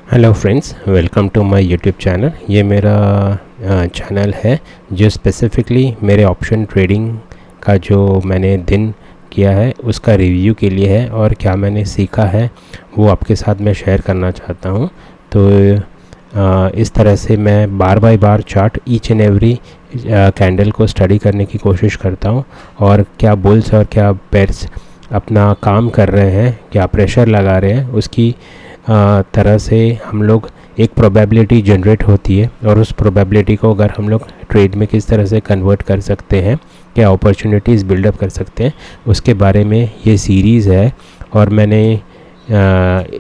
Hello friends, welcome to my YouTube channel. ये मेरा channel है जो स्पेसिफिकली मेरे ऑप्शन ट्रेडिंग का जो मैंने दिन किया है उसका रिव्यू के लिए है और क्या मैंने सीखा है वो आपके साथ मैं शेयर करना चाहता हूँ। तो इस तरह से मैं bar by bar chart each and every candle को स्टडी करने की कोशिश करता हूँ और क्या बुल्स और क्या बेयर्स अपना काम कर रहे हैं, क्या प्रेशर लगा रहे हैं, उसकी तरह से हम लोग एक प्रोबेबिलिटी जनरेट होती है और उस प्रोबेबिलिटी को अगर हम लोग ट्रेड में किस तरह से कन्वर्ट कर सकते हैं, क्या अपॉर्चुनिटीज़ बिल्डअप कर सकते हैं, उसके बारे में ये सीरीज़ है। और मैंने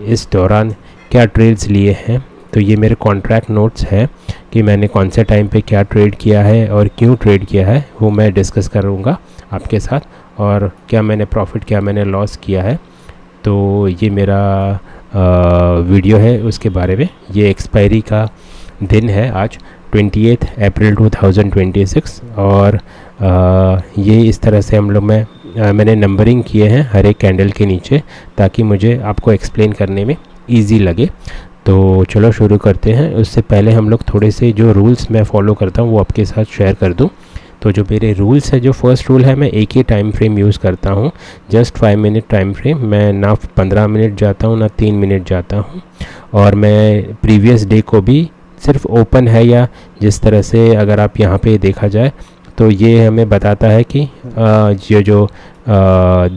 इस दौरान क्या ट्रेड्स लिए हैं, तो ये मेरे कॉन्ट्रैक्ट नोट्स हैं कि मैंने कौन से टाइम पे क्या ट्रेड किया है और क्यों ट्रेड किया है, वो मैं डिस्कस करूँगा आपके साथ। और क्या मैंने प्रॉफिट, क्या मैंने लॉस किया है, तो ये मेरा वीडियो है उसके बारे में। ये एक्सपायरी का दिन है आज 28 अप्रैल 2026 और ये इस तरह से हम लोग मैंने नंबरिंग किए हैं हर एक कैंडल के नीचे ताकि मुझे आपको एक्सप्लेन करने में इजी लगे। तो चलो शुरू करते हैं। उससे पहले हम लोग थोड़े से जो रूल्स मैं फॉलो करता हूँ वो आपके साथ शेयर कर दूँ। तो जो मेरे रूल्स है, जो फर्स्ट रूल है, मैं एक ही टाइम फ्रेम यूज़ करता हूँ, जस्ट 5 मिनट टाइम फ्रेम। मैं ना 15 मिनट जाता हूँ ना 3 मिनट जाता हूँ। और मैं प्रीवियस डे को भी सिर्फ ओपन है या जिस तरह से अगर आप यहाँ पे देखा जाए तो ये हमें बताता है कि ये जो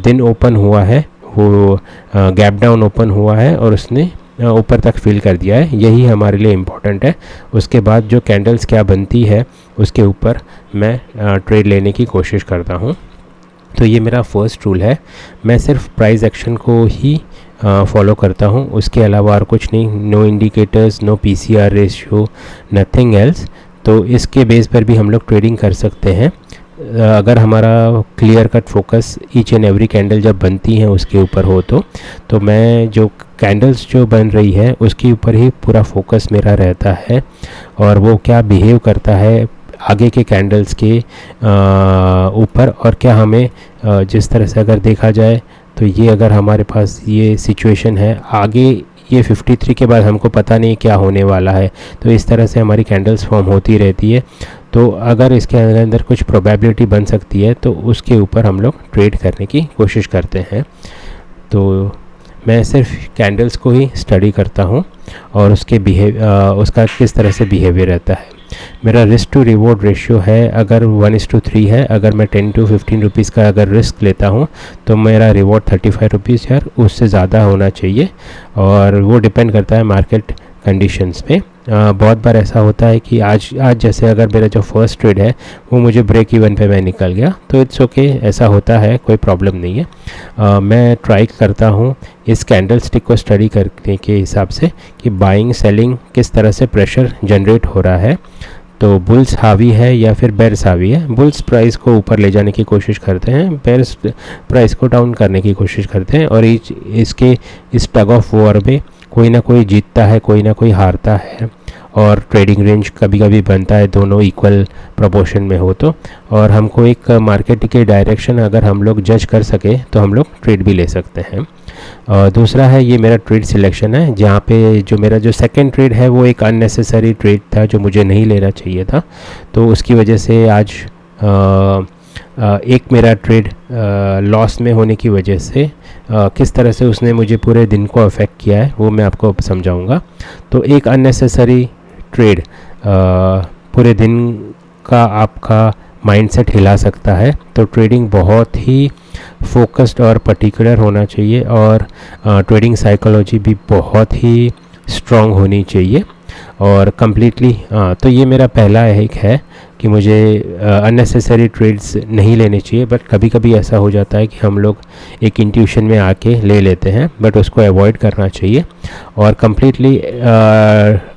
दिन ओपन हुआ है वो गैप डाउन ओपन हुआ है और उसने ऊपर तक फिल कर दिया है, यही हमारे लिए इम्पॉर्टेंट है। उसके बाद जो कैंडल्स क्या बनती है उसके ऊपर मैं ट्रेड लेने की कोशिश करता हूँ। तो ये मेरा फर्स्ट रूल है। मैं सिर्फ प्राइस एक्शन को ही फॉलो करता हूँ, उसके अलावा और कुछ नहीं। No indicators, no PCR ratio, nothing else. तो इसके बेस पर भी हम लोग ट्रेडिंग कर सकते हैं अगर हमारा clear cut focus each and every candle जब बनती हैं उसके ऊपर हो। तो मैं जो कैंडल्स जो बन रही है उसके ऊपर ही पूरा फोकस मेरा रहता है और वो क्या बिहेव करता है आगे के कैंडल्स के ऊपर। और क्या हमें जिस तरह से अगर देखा जाए तो ये अगर हमारे पास ये सिचुएशन है, आगे ये 53 के बाद हमको पता नहीं क्या होने वाला है, तो इस तरह से हमारी कैंडल्स फॉर्म होती रहती है। तो अगर इसके अंदर कुछ प्रोबेबिलिटी बन सकती है तो उसके ऊपर हम लोग ट्रेड करने की कोशिश करते हैं। तो मैं सिर्फ कैंडल्स को ही स्टडी करता हूँ और उसका किस तरह से बिहेवियर रहता है। मेरा रिस्क टू रिवॉर्ड रेशियो है अगर 1:3 है। अगर मैं 10 to 15 रुपीज़ का अगर रिस्क लेता हूँ तो मेरा रिवॉर्ड 35 रुपीज़ या उससे ज़्यादा होना चाहिए और वो डिपेंड करता है मार्केट कंडीशंस पे। बहुत बार ऐसा होता है कि आज जैसे अगर मेरा जो फर्स्ट ट्रेड है वो मुझे ब्रेक इवन पे मैं निकल गया तो इट्स ओके, ऐसा होता है, कोई प्रॉब्लम नहीं है। मैं ट्राई करता हूँ इस कैंडल स्टिक को स्टडी करने के हिसाब से कि बाइंग सेलिंग किस तरह से प्रेशर जनरेट हो रहा है। तो बुल्स हावी है या फिर बेयर्स हावी है। बुल्स प्राइस को ऊपर ले जाने की कोशिश करते हैं, बेयर्स प्राइस को डाउन करने की कोशिश करते हैं और इस टग ऑफ वॉर में कोई ना कोई जीतता है, कोई ना कोई हारता है और ट्रेडिंग रेंज कभी कभी बनता है दोनों इक्वल प्रोपोर्शन में हो तो। और हमको एक मार्केट के डायरेक्शन अगर हम लोग जज कर सके तो हम लोग ट्रेड भी ले सकते हैं। और दूसरा है ये मेरा ट्रेड सिलेक्शन है, जहाँ पे जो मेरा जो सेकंड ट्रेड है वो एक अननेसेसरी ट्रेड था जो मुझे नहीं लेना चाहिए था। तो उसकी वजह से आज एक मेरा ट्रेड लॉस में होने की वजह से किस तरह से उसने मुझे पूरे दिन को अफेक्ट किया है वो मैं आपको समझाऊंगा। तो एक अननेसेसरी ट्रेड पूरे दिन का आपका माइंडसेट हिला सकता है। तो ट्रेडिंग बहुत ही फोकस्ड और पर्टिकुलर होना चाहिए और ट्रेडिंग साइकोलॉजी भी बहुत ही स्ट्रॉन्ग होनी चाहिए और कम्प्लीटली। तो ये मेरा पहला एक है कि मुझे अननेसेसरी ट्रेड्स नहीं लेने चाहिए, बट कभी कभी ऐसा हो जाता है कि हम लोग एक इंट्यूशन में आके ले लेते हैं, बट उसको अवॉइड करना चाहिए और कम्प्लीटली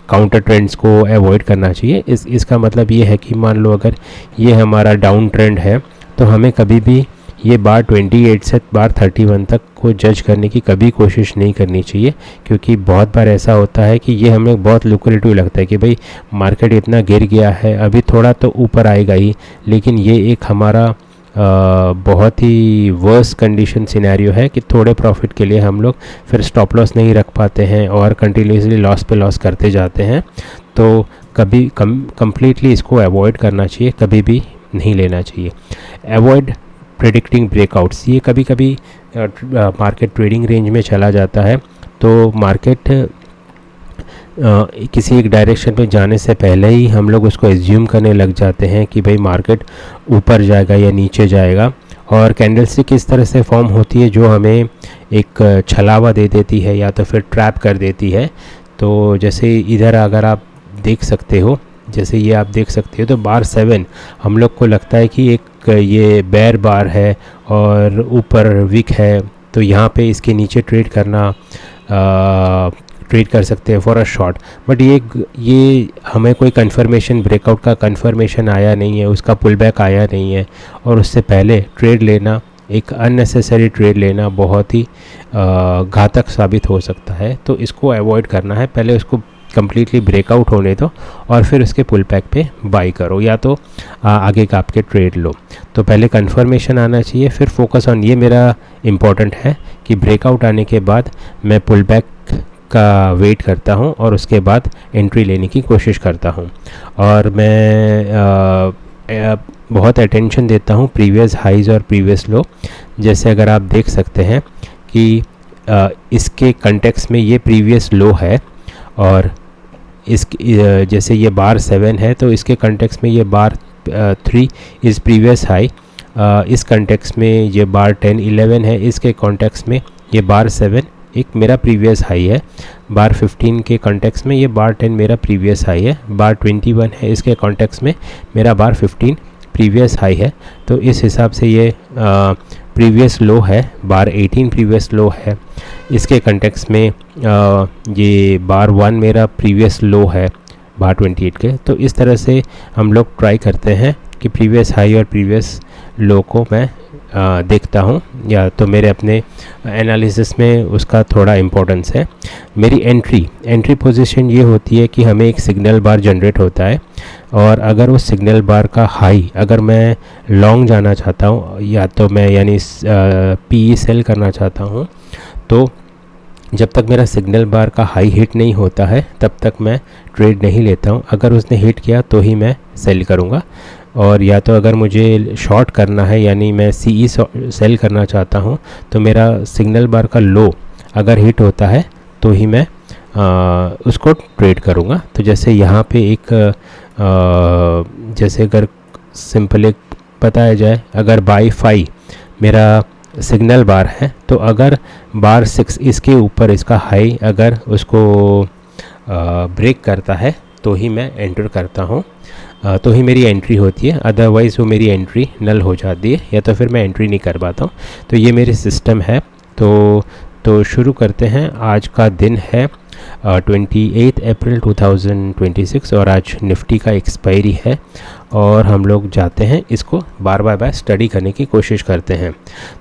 काउंटर ट्रेंड्स को अवॉइड करना चाहिए। इसका मतलब ये है कि मान लो अगर ये हमारा डाउन ट्रेंड है तो हमें कभी भी ये बार 28 से बार 31 तक को जज करने की कभी कोशिश नहीं करनी चाहिए, क्योंकि बहुत बार ऐसा होता है कि ये हमें बहुत लुक्रेटिव लगता है कि भाई मार्केट इतना गिर गया है, अभी थोड़ा तो ऊपर आएगा ही, लेकिन ये एक हमारा बहुत ही वर्स कंडीशन सिनेरियो है कि थोड़े प्रॉफिट के लिए हम लोग फिर स्टॉप लॉस नहीं रख पाते हैं और कंटिन्यूसली लॉस पे लॉस करते जाते हैं। तो कभी कम्प्लीटली इसको अवॉइड करना चाहिए, कभी भी नहीं लेना चाहिए। अवॉइड प्रेडिक्टिंग ब्रेकआउट्स, ये कभी कभी मार्केट ट्रेडिंग रेंज में चला जाता है तो मार्केट किसी एक डायरेक्शन में जाने से पहले ही हम लोग उसको एज्यूम करने लग जाते हैं कि भाई मार्केट ऊपर जाएगा या नीचे जाएगा, और कैंडलस्टिक किस तरह से फॉर्म होती है जो हमें एक छलावा दे देती है या तो फिर ट्रैप कर देती है। तो जैसे इधर अगर आप देख सकते हो, जैसे ये आप देख सकते हो तो बार 7 हम लोग को लगता है कि एक ये बेयर बार है और ऊपर विक है, तो यहाँ पे इसके नीचे ट्रेड कर सकते हैं फॉर अ शॉर्ट। बट ये हमें कोई कंफर्मेशन, ब्रेकआउट का कंफर्मेशन आया नहीं है, उसका पुल बैक आया नहीं है, और उससे पहले ट्रेड लेना, एक अननेसेसरी ट्रेड लेना बहुत ही घातक साबित हो सकता है। तो इसको अवॉइड करना है, पहले उसको कम्प्लीटली ब्रेकआउट होने दो और फिर उसके पुल बैक पे बाई करो या तो आगे का आपके ट्रेड लो। तो पहले कंफर्मेशन आना चाहिए, फिर फोकस ऑन, ये मेरा इम्पॉर्टेंट है कि ब्रेकआउट आने के बाद मैं पुल बैक का वेट करता हूं और उसके बाद एंट्री लेने की कोशिश करता हूं। और मैं बहुत अटेंशन देता हूं प्रीवियस हाइज़ और प्रीवियस लो। जैसे अगर आप देख सकते हैं कि इसके कंटेक्स्ट में ये प्रीवियस लो है, और जैसे ये बार 7 है तो इसके कंटेक्स्ट में ये बार 3 इज़ प्रीवियस हाई, इस कंटेक्स्ट में ये बार 10 11 है, इसके कॉन्टेक्स्ट में ये बार 7 एक मेरा प्रीवियस हाई है, बार 15 के कॉन्टेक्स्ट में ये बार 10 मेरा प्रीवियस हाई है, बार 21 है इसके कॉन्टेक्स्ट में मेरा बार 15 प्रीवियस हाई है। तो इस हिसाब से ये प्रीवियस लो है, बार 18 प्रीवियस लो है, इसके कंटेक्स्ट में ये बार 1 मेरा प्रीवियस लो है बार 28 के। तो इस तरह से हम लोग ट्राई करते हैं कि प्रीवियस हाई और प्रीवियस लो को मैं देखता हूँ, या तो मेरे अपने एनालिसिस में उसका थोड़ा इम्पोर्टेंस है। मेरी एंट्री पोजीशन ये होती है कि हमें एक सिग्नल बार जनरेट होता है, और अगर उस सिग्नल बार का हाई अगर मैं लॉन्ग जाना चाहता हूँ या तो मैं यानी पी सेल करना चाहता हूँ, तो जब तक मेरा सिग्नल बार का हाई हिट नहीं होता है तब तक मैं ट्रेड नहीं लेता हूँ। अगर उसने हिट किया तो ही मैं सेल करूँगा, और या तो अगर मुझे शॉर्ट करना है यानी मैं सीई सेल करना चाहता हूँ तो मेरा सिग्नल बार का लो अगर हिट होता है तो ही मैं उसको ट्रेड करूँगा। तो जैसे यहाँ पे एक जैसे अगर सिंपल एक बताया जाए, अगर बाई 5 मेरा सिग्नल बार है तो अगर बार 6 इसके ऊपर इसका हाई अगर उसको ब्रेक करता है तो ही मैं एंटर करता हूँ, तो ही मेरी एंट्री होती है, अदरवाइज़ वो मेरी एंट्री नल हो जाती है या तो फिर मैं एंट्री नहीं कर पाता हूँ। तो ये मेरी सिस्टम है। तो शुरू करते हैं। आज का दिन है 28 अप्रैल 2026 और आज निफ्टी का एक्सपायरी है, और हम लोग जाते हैं इसको बार बार स्टडी करने की कोशिश करते हैं।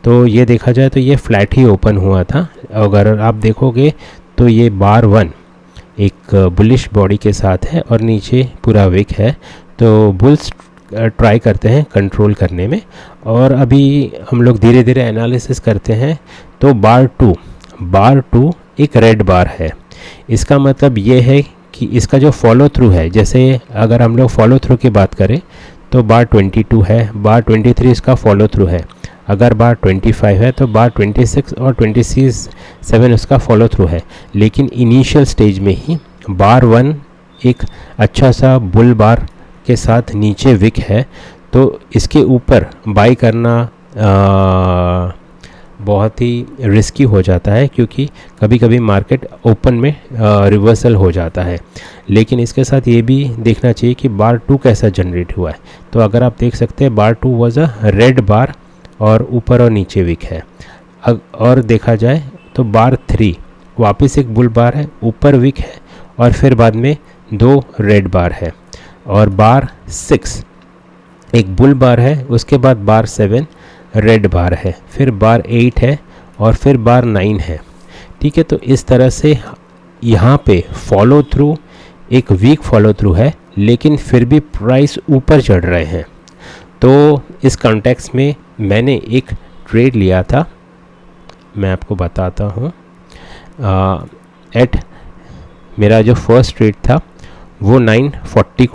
तो ये देखा जाए तो ये फ्लैट ही ओपन हुआ था, अगर आप देखोगे तो ये बार 1 एक बुलिश बॉडी के साथ है और नीचे पूरा विक है। तो बुल्स ट्राई करते हैं कंट्रोल करने में, और अभी हम लोग धीरे धीरे एनालिसिस करते हैं। तो बार 2 एक रेड बार है, इसका मतलब ये है कि इसका जो फॉलो थ्रू है, जैसे अगर हम लोग फॉलो थ्रू की बात करें तो बार 22 है, बार 23 इसका फॉलो थ्रू है, अगर बार 25 है तो बार 26 और 27 उसका फॉलो थ्रू है। लेकिन इनिशियल स्टेज में ही बार 1 एक अच्छा सा बुल बार के साथ नीचे विक है, तो इसके ऊपर बाई करना बहुत ही रिस्की हो जाता है, क्योंकि कभी कभी मार्केट ओपन में रिवर्सल हो जाता है। लेकिन इसके साथ ये भी देखना चाहिए कि बार 2 कैसा जनरेट हुआ है। तो अगर आप देख सकते हैं बार 2 वाज अ रेड बार और ऊपर और नीचे विक है। और देखा जाए तो बार 3 वापस एक बुल बार है, ऊपर विक है और फिर बाद में 2 रेड बार है, और बार 6 एक बुल बार है, उसके बाद बार 7 रेड बार है, फिर बार 8 है और फिर बार 9 है। ठीक है, तो इस तरह से यहाँ पे फॉलो थ्रू एक वीक फॉलो थ्रू है, लेकिन फिर भी प्राइस ऊपर चढ़ रहे हैं। तो इस कॉन्टेक्स्ट में मैंने एक ट्रेड लिया था, मैं आपको बताता हूँ। एट मेरा जो फर्स्ट ट्रेड था वो 940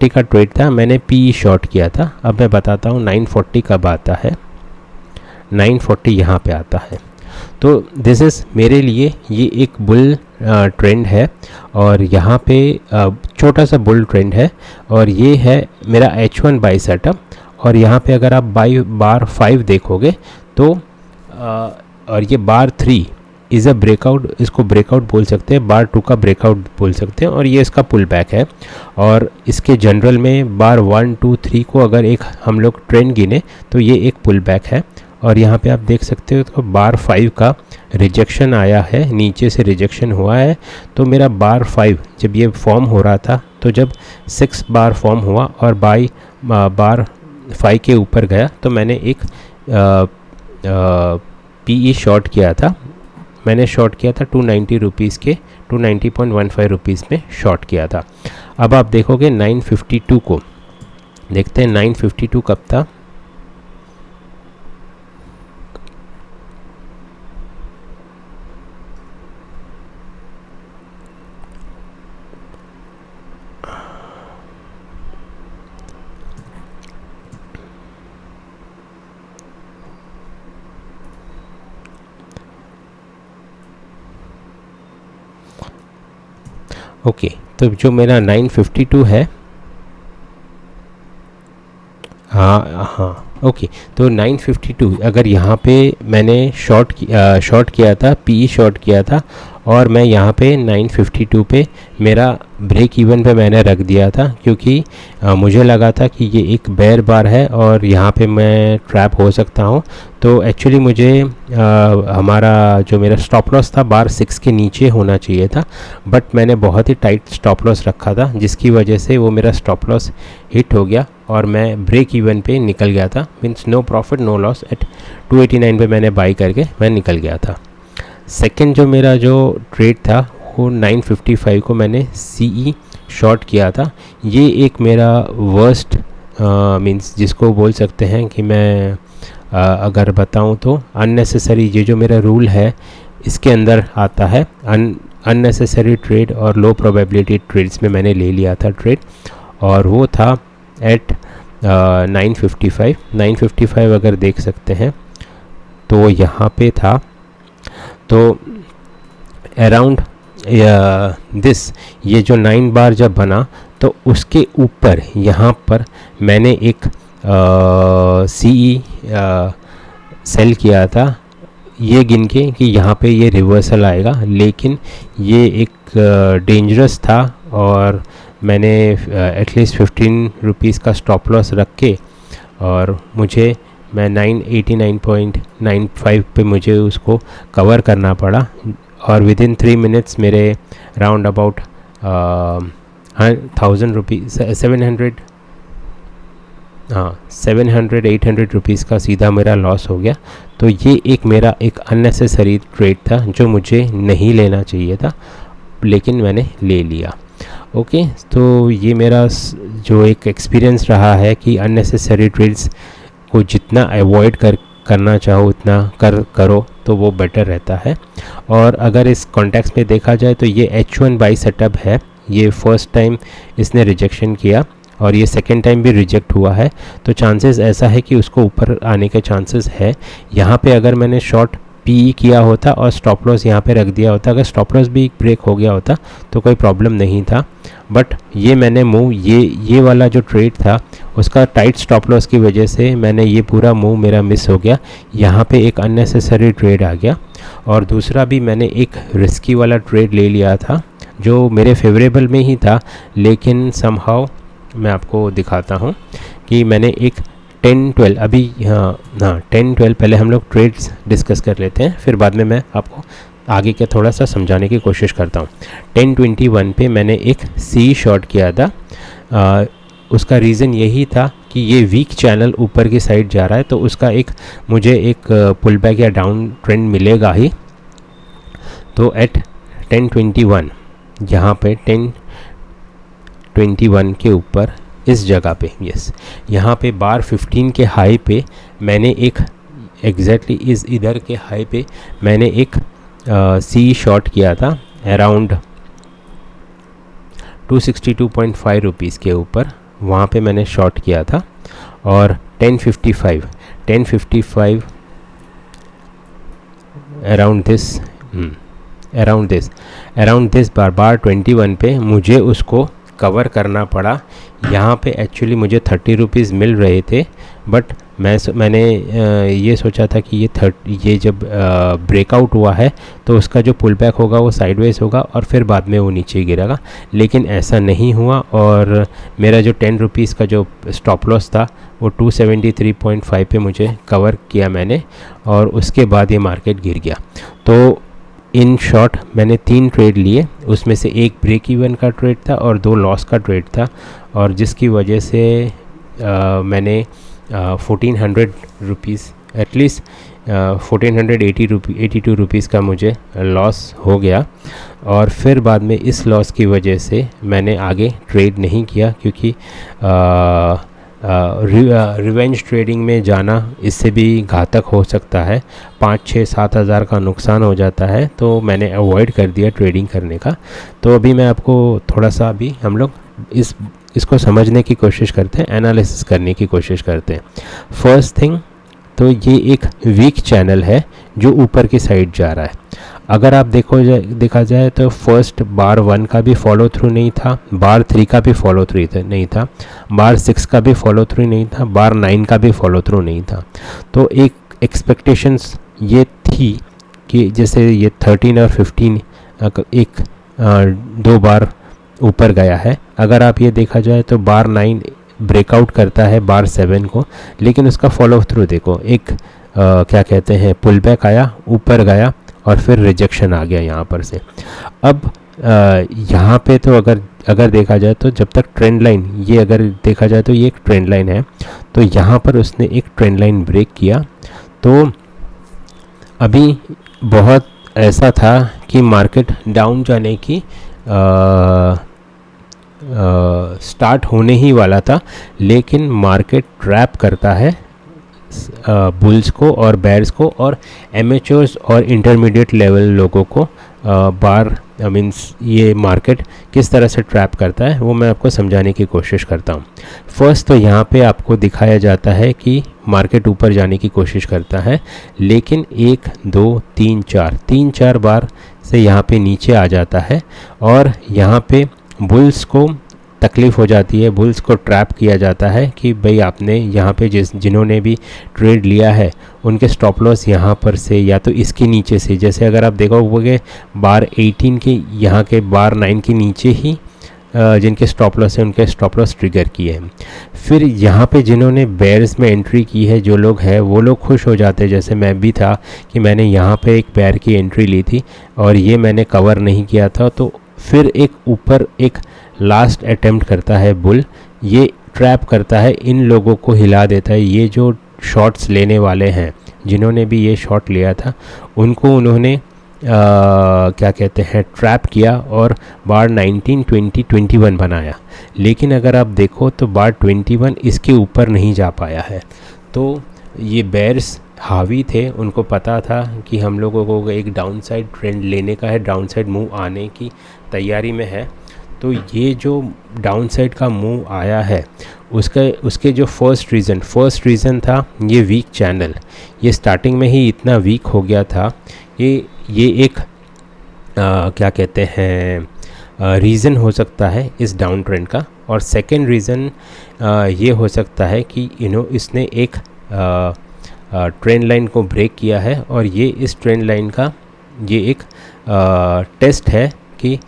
का ट्रेड था, मैंने पी शॉर्ट किया था। अब मैं बताता हूँ 940 कब आता है। 940 यहाँ पे आता है। तो दिस इज़ मेरे लिए ये एक बुल ट्रेंड है, और यहाँ पे छोटा सा बुल ट्रेंड है, और ये है मेरा H1 बाई सेटअप। और यहाँ पे अगर आप बार 5 देखोगे तो और ये बार 3 इज़ अ ब्रेकआउट, इसको ब्रेकआउट बोल सकते हैं, बार 2 का ब्रेकआउट बोल सकते हैं, और ये इसका पुल बैक है। और इसके जनरल में बार 1 2 3 को अगर एक हम लोग ट्रेंड गिने तो ये एक पुल बैक है। और यहाँ पे आप देख सकते हो तो बार 5 का रिजेक्शन आया है, नीचे से रिजेक्शन हुआ है। तो मेरा बार 5 जब ये फॉर्म हो रहा था, तो जब 6 बार फॉर्म हुआ और बार 5 के ऊपर गया, तो मैंने एक पीई शॉर्ट किया था। मैंने शॉर्ट किया था 290 रुपीज़ के, 290.15 रुपीज़ में शॉर्ट किया था। अब आप देखोगे 952 को, देखते हैं 952 कब था। ओके, तो जो मेरा 952 है, हाँ ओके, तो 952 अगर यहाँ पे मैंने शॉर्ट किया था, पी शॉर्ट किया था, और मैं यहाँ पे 952 पे मेरा ब्रेक इवन पे मैंने रख दिया था, क्योंकि मुझे लगा था कि ये एक बेयर बार है और यहाँ पे मैं ट्रैप हो सकता हूँ। तो एक्चुअली मुझे हमारा जो मेरा स्टॉप लॉस था बार 6 के नीचे होना चाहिए था, बट मैंने बहुत ही टाइट स्टॉप लॉस रखा था, जिसकी वजह से वो मेरा स्टॉप लॉस हिट हो गया और मैं ब्रेक इवन पे निकल गया था। Means no profit no loss, at 289 पे मैंने बाई करके मैं निकल गया था। सेकंड जो मेरा जो ट्रेड था वो 955 को मैंने सीई शॉर्ट किया था। ये एक मेरा वर्स्ट मीन्स जिसको बोल सकते हैं कि मैं अगर बताऊं तो अननेसेसरी, ये जो मेरा रूल है इसके अंदर आता है। अननेसेसरी ट्रेड और लो प्रोबेबिलिटी ट्रेड्स में मैंने ले लिया था ट्रेड, और वो था एट 955 अगर देख सकते हैं तो यहाँ पे था। तो अराउंड दिस ये जो 9 बार जब बना तो उसके ऊपर यहाँ पर मैंने एक सीई सेल किया था, ये गिन के कि यहाँ पे ये रिवर्सल आएगा, लेकिन ये एक डेंजरस था और मैंने एटलीस्ट 15 रुपीज़ का स्टॉप लॉस रख के, और मैं 989.95 पे मुझे उसको कवर करना पड़ा, और विद इन 3 मिनट्स मेरे राउंड अबाउट 1000 रुपीज़ 700-800 रुपीज़ का सीधा मेरा लॉस हो गया। तो ये एक मेरा एक अननेसेसरी ट्रेड था जो मुझे नहीं लेना चाहिए था, लेकिन मैंने ले लिया। ओके, तो ये मेरा जो एक एक्सपीरियंस रहा है कि अननेसेसरी ट्रेड्स को जितना अवॉइड करना चाहो उतना करो तो वो बेटर रहता है। और अगर इस कॉन्टेक्स्ट में देखा जाए तो ये H1 बाई सेटअप है, ये फर्स्ट टाइम इसने रिजेक्शन किया और ये सेकेंड टाइम भी रिजेक्ट हुआ है, तो चांसेस ऐसा है कि उसको ऊपर आने के चांसेस है। यहाँ पे अगर मैंने शॉर्ट पी किया होता और स्टॉप लॉस यहाँ पे रख दिया होता, अगर स्टॉप लॉस भी ब्रेक हो गया होता तो कोई प्रॉब्लम नहीं था, बट ये मैंने मूव ये वाला जो ट्रेड था उसका टाइट स्टॉप लॉस की वजह से मैंने ये पूरा मूव मेरा मिस हो गया, यहाँ पे एक अननेसेसरी ट्रेड आ गया। और दूसरा भी मैंने एक रिस्की वाला ट्रेड ले लिया था जो मेरे फेवरेबल में ही था, लेकिन समहाउ मैं आपको दिखाता हूँ कि मैंने एक 10-12 अभी 10-12 पहले हम लोग ट्रेड्स डिस्कस कर लेते हैं, फिर बाद में मैं आपको आगे के थोड़ा सा समझाने की कोशिश करता हूँ। 10-21 पे मैंने एक सी शॉर्ट किया था। उसका रीज़न यही था कि ये वीक चैनल ऊपर की साइड जा रहा है, तो उसका मुझे एक पुल बैक या डाउन ट्रेंड मिलेगा ही। तो एट 10-21 यहाँ पे 21 के ऊपर इस जगह पे, यस, यहाँ पे बार 15 के हाई पे मैंने एक एग्जैक्टली इस इधर के हाई पे मैंने एक सी शॉट किया था अराउंड 262.5 रुपीज़ के ऊपर, वहाँ पे मैंने शॉट किया था। और 1055 अराउंड दिस बार 21 पे मुझे उसको कवर करना पड़ा। यहाँ पे एक्चुअली मुझे 30 रुपीज़ मिल रहे थे, बट मैंने ये सोचा था कि ये जब ब्रेकआउट हुआ है तो उसका जो पुल बैक होगा वो साइडवेज होगा और फिर बाद में वो नीचे गिरेगा, लेकिन ऐसा नहीं हुआ। और मेरा जो 10 रुपीज़ का जो स्टॉप लॉस था वो 273.5 पे मुझे कवर किया मैंने, और उसके बाद ये मार्केट गिर गया। तो इन शॉर्ट मैंने 3 ट्रेड लिए, उसमें से एक ब्रेक इवन का ट्रेड था और 2 लॉस का ट्रेड था, और जिसकी वजह से मैंने 1400 रुपीज़ एटलीस्ट 1482 रुपीज़ का मुझे लॉस हो गया। और फिर बाद में इस लॉस की वजह से मैंने आगे ट्रेड नहीं किया, क्योंकि रिवेंज ट्रेडिंग में जाना इससे भी घातक हो सकता है, 5-6-7 हज़ार का नुकसान हो जाता है, तो मैंने अवॉइड कर दिया ट्रेडिंग करने का। तो अभी मैं आपको थोड़ा सा अभी हम लोग इसको समझने की कोशिश करते हैं, एनालिसिस करने की कोशिश करते हैं। फर्स्ट थिंग तो ये एक वीक चैनल है जो ऊपर की साइड जा रहा है। अगर आप देखा जाए तो फर्स्ट बार 1 का भी फॉलो थ्रू नहीं था, बार 3 का भी फॉलो थ्रू नहीं था, बार 6 का भी फॉलो थ्रू नहीं था, बार 9 का भी फॉलो थ्रू नहीं था। तो एक एक्सपेक्टेशंस ये थी कि जैसे ये 13 और 15 एक 2 बार ऊपर गया है। अगर आप ये देखा जाए तो बार 9 ब्रेकआउट करता है बार 7 को, लेकिन उसका फॉलो थ्रू देखो, एक क्या कहते हैं पुल बैक आया, ऊपर गया और फिर रिजेक्शन आ गया यहाँ पर से। अब यहाँ पे तो अगर देखा जाए तो जब तक ट्रेंड लाइन, ये अगर देखा जाए तो ये एक ट्रेंड लाइन है, तो यहाँ पर उसने एक ट्रेंड लाइन ब्रेक किया। तो अभी बहुत ऐसा था कि मार्केट डाउन जाने की स्टार्ट होने ही वाला था, लेकिन मार्केट ट्रैप करता है बुल्स को और बेयर्स को और एमेच्योर्स और इंटरमीडिएट लेवल लोगों को। मीन्स ये मार्केट किस तरह से ट्रैप करता है वो मैं आपको समझाने की कोशिश करता हूँ। फर्स्ट तो यहाँ पे आपको दिखाया जाता है कि मार्केट ऊपर जाने की कोशिश करता है, लेकिन 1 2 3 4 बार से यहाँ पे नीचे आ जाता है, और यहाँ पे बुल्स को तकलीफ़ हो जाती है, बुल्स को ट्रैप किया जाता है कि भाई आपने यहाँ पे जिन्होंने भी ट्रेड लिया है उनके स्टॉप लॉस यहाँ पर से या तो इसके नीचे से, जैसे अगर आप देखोगे बार 18 के यहाँ के बार 9 के नीचे ही जिनके स्टॉप लॉस है उनके स्टॉप लॉस ट्रिगर किए हैं। फिर यहाँ पे जिन्होंने बेयर्स में एंट्री की है जो लोग हैं वो लोग खुश हो जाते हैं, जैसे मैं भी था कि मैंने यहाँ पे एक बेयर की एंट्री ली थी और ये मैंने कवर नहीं किया था। तो फिर एक ऊपर एक लास्ट अटेम्प्ट करता है बुल, ये ट्रैप करता है, इन लोगों को हिला देता है। ये जो शॉट्स लेने वाले हैं जिन्होंने भी ये शॉट लिया था उनको उन्होंने क्या कहते हैं ट्रैप किया और बार 19 20 21 बनाया। लेकिन अगर आप देखो तो बार 21 इसके ऊपर नहीं जा पाया है। तो ये बेयर्स हावी थे, उनको पता था कि हम लोगों को एक डाउनसाइड ट्रेंड लेने का है, डाउनसाइड मूव आने की तैयारी में है। तो ये जो डाउनसाइड का मूव आया है उसके जो फर्स्ट रीज़न था ये वीक चैनल। ये स्टार्टिंग में ही इतना वीक हो गया था, ये एक क्या कहते हैं रीज़न हो सकता है इस डाउन ट्रेंड का। और सेकंड रीज़न ये हो सकता है कि इसने एक ट्रेंड लाइन को ब्रेक किया है और ये इस ट्रेंड लाइन का ये एक टेस्ट है कि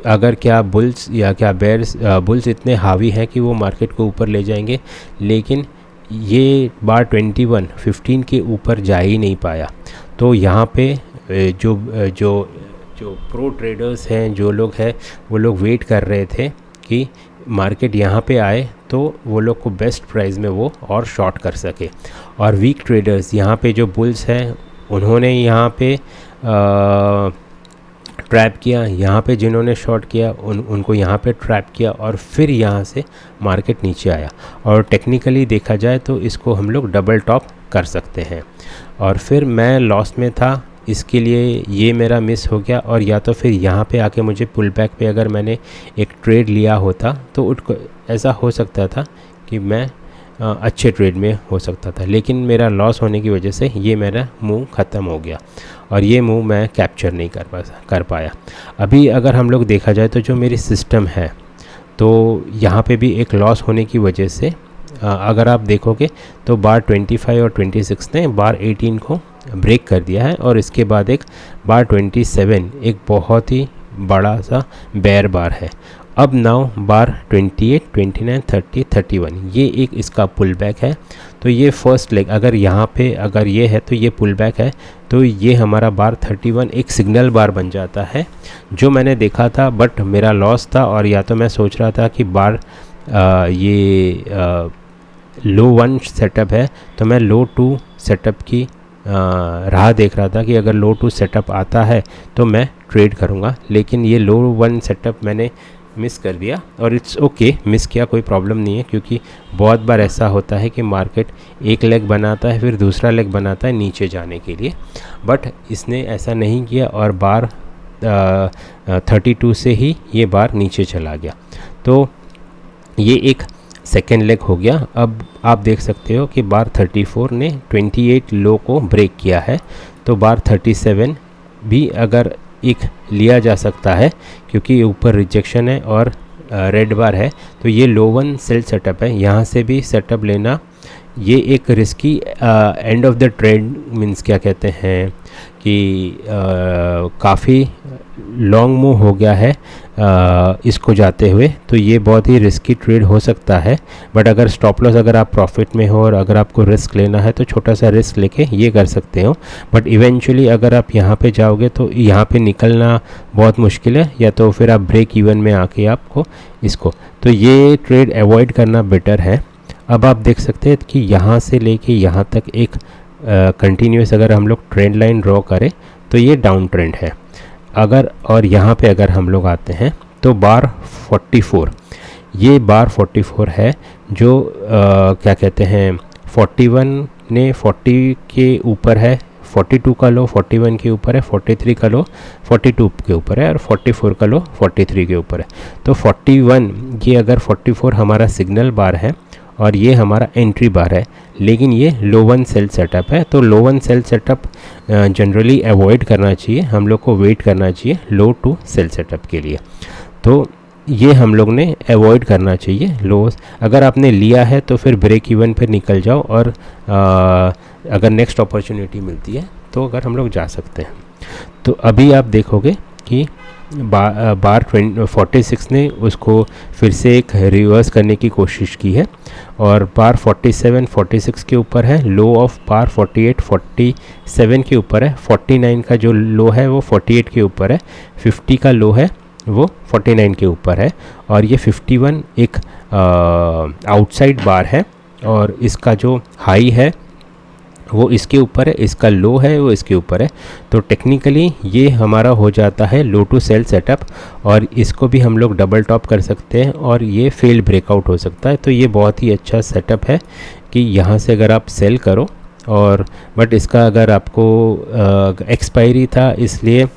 अगर क्या बुल्स या क्या बेयर्स बुल्स इतने हावी हैं कि वो मार्केट को ऊपर ले जाएंगे, लेकिन ये बार 15 के ऊपर जा ही नहीं पाया। तो यहाँ पे जो प्रो ट्रेडर्स हैं, जो लोग हैं, वो लोग वेट कर रहे थे कि मार्केट यहाँ पे आए तो वो लोग को बेस्ट प्राइस में वो और शॉर्ट कर सके। और वीक ट्रेडर्स यहाँ पे जो बुल्स हैं उन्होंने यहाँ पे ट्रैप किया, यहाँ पे जिन्होंने शॉर्ट किया उनको यहाँ पे ट्रैप किया और फिर यहाँ से मार्केट नीचे आया। और टेक्निकली देखा जाए तो इसको हम लोग डबल टॉप कर सकते हैं। और फिर मैं लॉस में था, इसके लिए ये मेरा मिस हो गया। और या तो फिर यहाँ पे आके मुझे पुल बैक पे अगर मैंने एक ट्रेड लिया होता तो ऐसा हो सकता था कि मैं अच्छे ट्रेड में हो सकता था, लेकिन मेरा लॉस होने की वजह से ये मेरा मूव ख़त्म हो गया और ये मूव मैं कैप्चर नहीं कर पाया। अभी अगर हम लोग देखा जाए तो जो मेरी सिस्टम है, तो यहाँ पे भी एक लॉस होने की वजह से अगर आप देखोगे तो बार 25 और 26 ने बार 18 को ब्रेक कर दिया है और इसके बाद एक बार 27 एक बहुत ही बड़ा सा बेयर बार है। अब नाउ बार 28, 29, 30, 31 ये एक इसका पुल बैक है। तो ये फर्स्ट लेग अगर यहाँ पे अगर ये है तो ये पुल बैक है, तो ये हमारा बार 31 एक सिग्नल बार बन जाता है जो मैंने देखा था, बट मेरा लॉस था। और या तो मैं सोच रहा था कि बार लो 1 सेटअप है तो मैं लो 2 सेटअप की राह देख रहा था कि अगर लो 2 सेटअप आता है तो मैं ट्रेड करूँगा, लेकिन ये लो 1 सेटअप मैंने मिस कर दिया। और इट्स ओके, मिस किया कोई प्रॉब्लम नहीं है, क्योंकि बहुत बार ऐसा होता है कि मार्केट एक लेग बनाता है फिर दूसरा लेग बनाता है नीचे जाने के लिए, बट इसने ऐसा नहीं किया और बार 32 से ही ये बार नीचे चला गया। तो ये एक सेकेंड लेग हो गया। अब आप देख सकते हो कि बार 34 ने 28 लो को ब्रेक किया है, तो बार 37 भी अगर एक लिया जा सकता है क्योंकि ऊपर रिजेक्शन है और रेड बार है, तो ये लो 1 सेल सेटअप है। यहाँ से भी सेटअप लेना ये एक risky end of the trade means क्या कहते हैं कि काफ़ी लॉन्ग मूव हो गया है इसको जाते हुए, तो ये बहुत ही रिस्की ट्रेड हो सकता है। बट अगर स्टॉप लॉस अगर आप प्रॉफिट में हो और अगर आपको रिस्क लेना है तो छोटा सा रिस्क लेके ये कर सकते हो, बट इवेंचुअली अगर आप यहाँ पे जाओगे तो यहाँ पे निकलना बहुत मुश्किल है, या तो फिर आप ब्रेक इवन में आके आपको इसको, तो ये ट्रेड अवॉइड करना बेटर है। अब आप देख सकते हैं कि यहाँ से लेके यहाँ तक एक कंटिन्यूस अगर हम लोग ट्रेंड लाइन ड्रॉ करें तो ये डाउन ट्रेंड है। अगर और यहाँ पे अगर हम लोग आते हैं तो बार 44, ये बार 44 है जो क्या कहते हैं 41 ने 40 के ऊपर है, 42 का लो 41 के ऊपर है, 43 का लो 42 के ऊपर है और 44 का लो 43 के ऊपर है। तो 41 ये अगर 44 हमारा सिग्नल बार है और ये हमारा एंट्री बार है, लेकिन ये लो 1 सेल सेटअप है। तो लो 1 सेल सेटअप जनरली अवॉइड करना चाहिए, हम लोग को वेट करना चाहिए लो 2 सेल सेटअप के लिए। तो ये हम लोग ने अवॉइड करना चाहिए लो। अगर आपने लिया है तो फिर ब्रेक इवन पर निकल जाओ और अगर नेक्स्ट अपॉर्चुनिटी मिलती है तो अगर हम लोग जा सकते हैं। तो अभी आप देखोगे कि बार 46 ने उसको फिर से एक रिवर्स करने की कोशिश की है और बार 46 के ऊपर है, लो ऑफ बार 47 के ऊपर है, 49 का जो लो है वो 48 के ऊपर है, 50 का लो है वो 49 के ऊपर है और ये 51 एक आउटसाइड बार है और इसका जो हाई है वो इसके ऊपर है, इसका लो है वो इसके ऊपर है। तो टेक्निकली ये हमारा हो जाता है लो टू सेल सेटअप और इसको भी हम लोग डबल टॉप कर सकते हैं और ये फेल ब्रेकआउट हो सकता है। तो ये बहुत ही अच्छा सेटअप है कि यहाँ से अगर आप सेल करो और बट इसका अगर आपको एक्सपायरी था इसलिए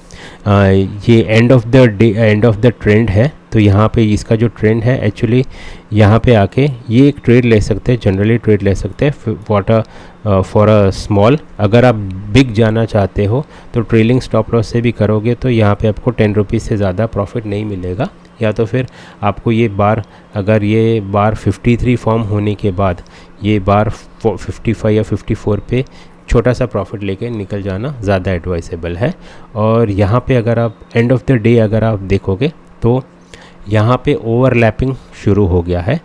ये एंड ऑफ द ट्रेंड है। तो यहाँ पे इसका जो ट्रेंड है एक्चुअली यहाँ पे आके ये एक ट्रेड ले सकते हैं, जनरली ट्रेड ले सकते हैं फॉर अ स्मॉल। अगर आप बिग जाना चाहते हो तो ट्रेलिंग स्टॉप लॉस से भी करोगे तो यहाँ पे आपको 10 रुपीज़ से ज़्यादा प्रॉफिट नहीं मिलेगा, या तो फिर आपको ये बार अगर ये बार 53 फॉर्म होने के बाद ये बार 55 या 54 पे छोटा सा प्रॉफिट लेके निकल जाना ज़्यादा एडवाइसेबल है। और यहाँ पे अगर आप एंड ऑफ द डे अगर आप देखोगे तो यहाँ पे ओवरलैपिंग शुरू हो गया है।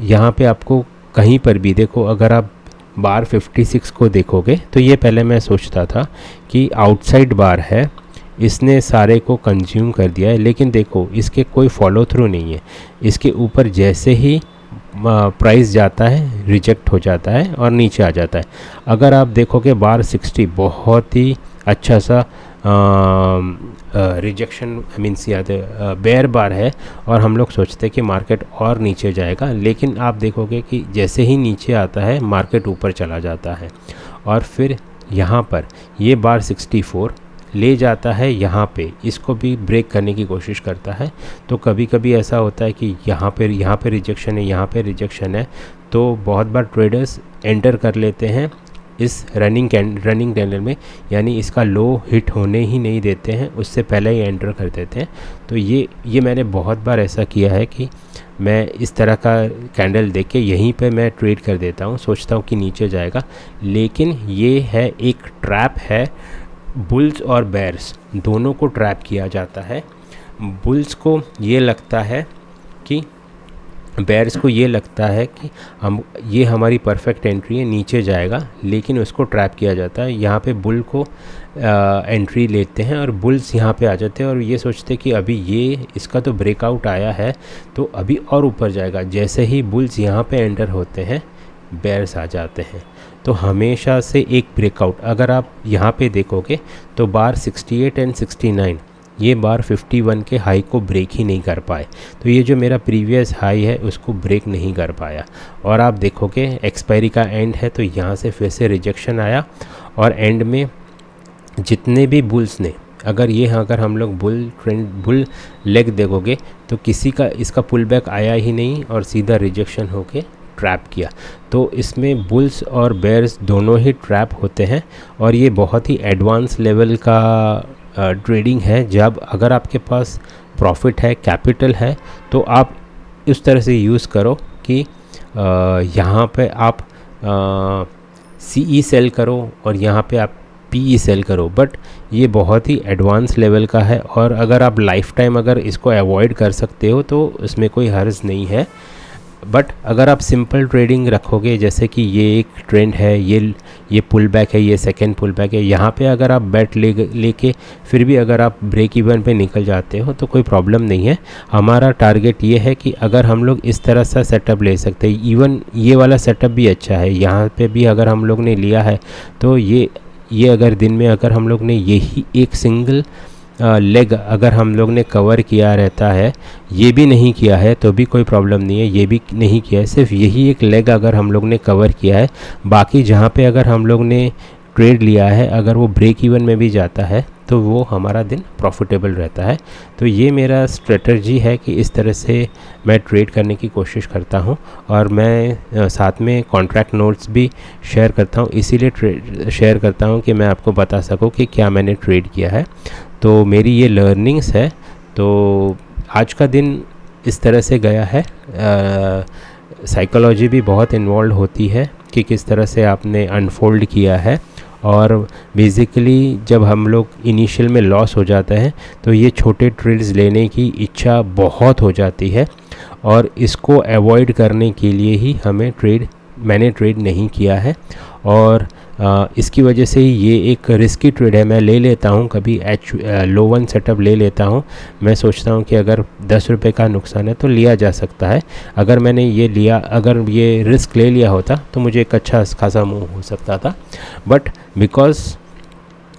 यहाँ पे आपको कहीं पर भी देखो, अगर आप बार 56 को देखोगे तो ये पहले मैं सोचता था कि आउटसाइड बार है, इसने सारे को कंज्यूम कर दिया है, लेकिन देखो इसके कोई फॉलो थ्रू नहीं है। इसके ऊपर जैसे ही प्राइस जाता है रिजेक्ट हो जाता है और नीचे आ जाता है। अगर आप देखोगे बार 60 बहुत ही अच्छा सा रिजेक्शन मीन्स याद बेयर बार है और हम लोग सोचते हैं कि मार्केट और नीचे जाएगा, लेकिन आप देखोगे कि जैसे ही नीचे आता है मार्केट ऊपर चला जाता है और फिर यहाँ पर ये बार 64 ले जाता है, यहाँ पे इसको भी ब्रेक करने की कोशिश करता है। तो कभी कभी ऐसा होता है कि यहाँ पे रिजेक्शन है, यहाँ पे रिजेक्शन है, तो बहुत बार ट्रेडर्स एंटर कर लेते हैं इस रनिंग कैंडल में, यानी इसका लो हिट होने ही नहीं देते हैं, उससे पहले ही एंटर कर देते हैं। तो ये मैंने बहुत बार ऐसा किया है कि मैं इस तरह का कैंडल देख के यहीं पे मैं ट्रेड कर देता हूँ, सोचता हूँ कि नीचे जाएगा, लेकिन ये है एक ट्रैप है। बुल्स और बेयर्स दोनों को ट्रैप किया जाता है। बुल्स को ये लगता है कि बेयर्स को ये लगता है कि ये हमारी परफेक्ट एंट्री है, नीचे जाएगा, लेकिन उसको ट्रैप किया जाता है। यहाँ पे बुल को एंट्री लेते हैं और बुल्स यहाँ पे आ जाते हैं और ये सोचते हैं कि अभी ये इसका तो ब्रेकआउट आया है तो अभी और ऊपर जाएगा। जैसे ही बुल्स यहाँ पे एंटर होते हैं बेयर्स आ जाते हैं। तो हमेशा से एक ब्रेकआउट, अगर आप यहाँ पे देखोगे तो बार 68 एंड 69 ये बार 51 के हाई को ब्रेक ही नहीं कर पाए। तो ये जो मेरा प्रीवियस हाई है उसको ब्रेक नहीं कर पाया और आप देखोगे एक्सपायरी का एंड है तो यहाँ से फिर से रिजेक्शन आया और एंड में जितने भी बुल्स ने, अगर हम लोग बुल लेग देखोगे तो किसी का इसका पुल बैक आया ही नहीं और सीधा रिजेक्शन होके ट्रैप किया। तो इसमें बुल्स और बेयर्स दोनों ही ट्रैप होते हैं और ये बहुत ही एडवांस लेवल का ट्रेडिंग है। जब अगर आपके पास प्रॉफिट है, कैपिटल है, तो आप इस तरह से यूज़ करो कि यहाँ पे आप CE सेल करो और यहाँ पे आप PE सेल करो, बट ये बहुत ही एडवांस लेवल का है और अगर आप लाइफ टाइम अगर इसको अवॉइड कर सकते हो तो इसमें कोई हर्ज नहीं है। बट अगर आप सिंपल ट्रेडिंग रखोगे, जैसे कि ये एक ट्रेंड है, ये पुल बैक है, ये सेकेंड पुल बैक है, यहाँ पे अगर आप बैट लेके फिर भी अगर आप ब्रेक इवन पे निकल जाते हो तो कोई प्रॉब्लम नहीं है। हमारा टारगेट ये है कि अगर हम लोग इस तरह सा सेटअप ले सकते हैं, इवन ये वाला सेटअप भी अच्छा है, यहाँ पे भी अगर हम लोग ने लिया है तो ये अगर दिन में अगर हम लोग ने यही एक सिंगल लेग अगर हम लोग ने कवर किया रहता है, ये भी नहीं किया है तो भी कोई प्रॉब्लम नहीं है, ये भी नहीं किया है, सिर्फ यही एक लेग अगर हम लोग ने कवर किया है, बाकी जहाँ पे अगर हम लोग ने ट्रेड लिया है अगर वो ब्रेक इवन में भी जाता है तो वो हमारा दिन प्रॉफिटेबल रहता है। तो ये मेरा स्ट्रेटजी है कि इस तरह से मैं ट्रेड करने की कोशिश करता हूँ और मैं साथ में कॉन्ट्रैक्ट नोट्स भी शेयर करता हूँ, इसीलिए शेयर करता हूँ कि मैं आपको बता सकूँ कि क्या मैंने ट्रेड किया है। तो मेरी ये लर्निंग्स है। तो आज का दिन इस तरह से गया है। साइकोलॉजी भी बहुत इन्वॉल्व होती है कि किस तरह से आपने अनफोल्ड किया है और बेसिकली जब हम लोग इनिशियल में लॉस हो जाता है तो ये छोटे ट्रेड्स लेने की इच्छा बहुत हो जाती है और इसको अवॉइड करने के लिए ही मैंने ट्रेड नहीं किया है और इसकी वजह से ही ये एक रिस्की ट्रेड है। मैं ले लेता हूँ कभी लो वन सेटअप ले लेता हूँ। मैं सोचता हूँ कि अगर 10 रुपये का नुकसान है तो लिया जा सकता है। अगर मैंने अगर ये रिस्क ले लिया होता तो मुझे एक अच्छा खासा मूव हो सकता था, बट बिकॉज़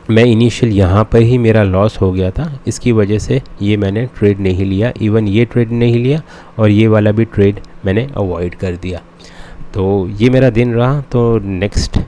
मैं इनिशियल यहाँ पर ही मेरा लॉस हो गया था, इसकी वजह से ये मैंने ट्रेड नहीं लिया। इवन ये ट्रेड नहीं लिया और ये वाला भी ट्रेड मैंने अवॉइड कर दिया। तो ये मेरा दिन रहा। तो नेक्स्ट